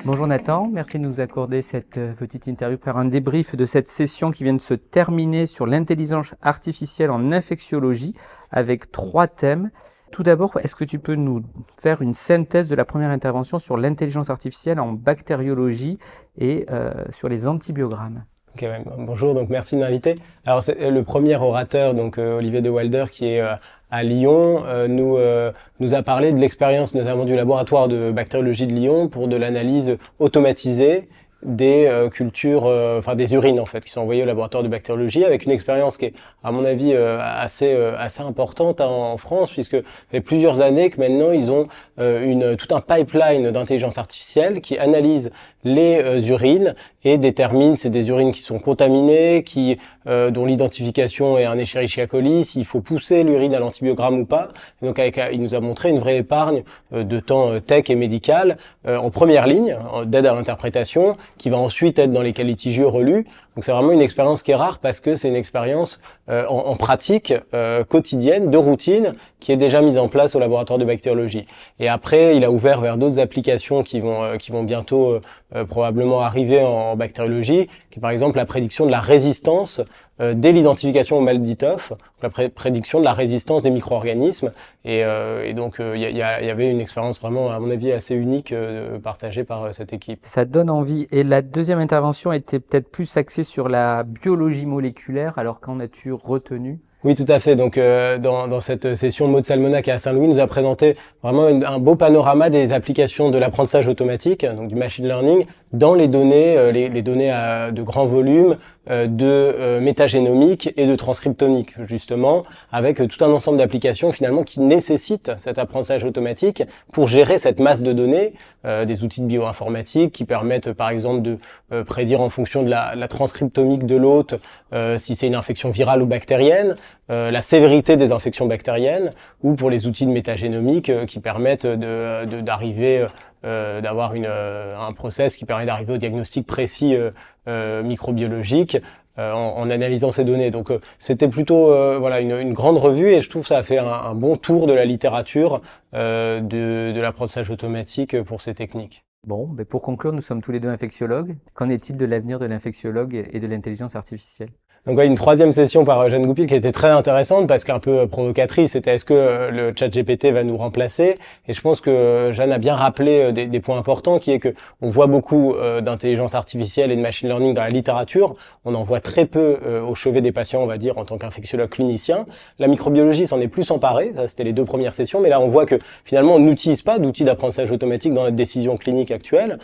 Bonjour Nathan, merci de nous accorder cette petite interview pour faire un débrief de cette session qui vient de se terminer sur l'intelligence artificielle en infectiologie avec 3 thèmes. Tout d'abord, est-ce que tu peux nous faire une synthèse de la première intervention sur l'intelligence artificielle en bactériologie et sur les antibiogrammes? Okay, ouais. Bonjour, donc merci de m'inviter. Alors c'est le premier orateur, donc Olivier de Walder, qui est à Lyon, nous a parlé de l'expérience notamment du laboratoire de bactériologie de Lyon pour de l'analyse automatisée des cultures, enfin des urines en fait, qui sont envoyées au laboratoire de bactériologie, avec une expérience qui est, à mon avis, assez importante en France, puisque ça fait plusieurs années que maintenant ils ont tout un pipeline d'intelligence artificielle qui analyse les urines et détermine, c'est des urines qui sont contaminées, dont l'identification est un Escherichia coli, s'il faut pousser l'urine à l'antibiogramme ou pas. Et donc il nous a montré une vraie épargne de temps tech et médical en première ligne d'aide à l'interprétation, qui va ensuite être dans les cas litigieux relus. Donc c'est vraiment une expérience qui est rare parce que c'est une expérience en pratique quotidienne, de routine, qui est déjà mise en place au laboratoire de bactériologie. Et après, il a ouvert vers d'autres applications qui vont bientôt probablement arriver en bactériologie, qui est par exemple la prédiction de la résistance dès l'identification au mal d'Itoff, la prédiction de la résistance des micro-organismes. Et donc il y avait une expérience vraiment, à mon avis, assez unique partagée par cette équipe. Ça donne envie. Et la deuxième intervention était peut-être plus axée sur la biologie moléculaire, alors qu'en as-tu retenu? Oui, tout à fait. Donc, dans cette session, Maud Salmona, qui est à Saint-Louis, nous a présenté vraiment un beau panorama des applications de l'apprentissage automatique, donc du machine learning, dans les données, les données de grand volume, de métagénomique et de transcriptomique, justement, avec tout un ensemble d'applications, finalement, qui nécessitent cet apprentissage automatique pour gérer cette masse de données, des outils de bioinformatique qui permettent, par exemple, de prédire en fonction de la transcriptomique de l'hôte, si c'est une infection virale ou bactérienne, la sévérité des infections bactériennes, ou pour les outils de métagénomique qui permettent d'arriver, d'avoir un process qui permet d'arriver au diagnostic précis microbiologique en analysant ces données. Donc c'était plutôt voilà une grande revue, et je trouve que ça a fait un bon tour de la littérature de l'apprentissage automatique pour ces techniques. Bon, ben pour conclure, nous sommes tous les deux infectiologues. Qu'en est-il de l'avenir de l'infectiologue et de l'intelligence artificielle? Donc une troisième session par Jeanne Goupil qui était très intéressante parce qu'un peu provocatrice, c'était est-ce que le chat GPT va nous remplacer? Et je pense que Jeanne a bien rappelé des points importants, qui est que on voit beaucoup d'intelligence artificielle et de machine learning dans la littérature, on en voit très peu au chevet des patients, on va dire, en tant qu'infectiologue clinicien. La microbiologie s'en est plus emparée, ça c'était les 2 premières sessions, mais là on voit que finalement on n'utilise pas d'outils d'apprentissage automatique dans notre décision clinique actuelle,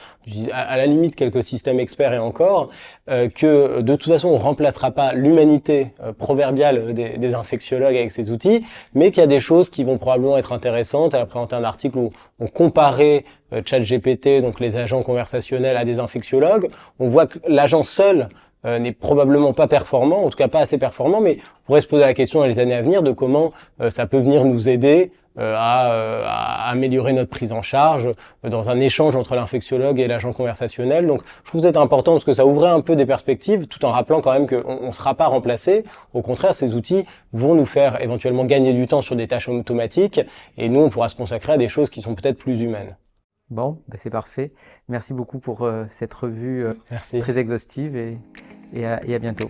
à la limite quelques systèmes experts et encore, que de toute façon on remplacera pas l'humanité proverbiale des infectiologues avec ces outils, mais qu'il y a des choses qui vont probablement être intéressantes. Elle a présenté un article où on comparait ChatGPT, donc les agents conversationnels, à des infectiologues. On voit que l'agent seul n'est probablement pas performant, en tout cas pas assez performant, mais on pourrait se poser la question dans les années à venir de comment ça peut venir nous aider à améliorer notre prise en charge dans un échange entre l'infectiologue et l'agent conversationnel. Donc je trouve que c'est important parce que ça ouvrait un peu des perspectives, tout en rappelant quand même qu'on ne sera pas remplacé. Au contraire, ces outils vont nous faire éventuellement gagner du temps sur des tâches automatiques, et nous on pourra se consacrer à des choses qui sont peut-être plus humaines. Bon, ben c'est parfait. Merci beaucoup pour cette revue Merci. très exhaustive, et à bientôt.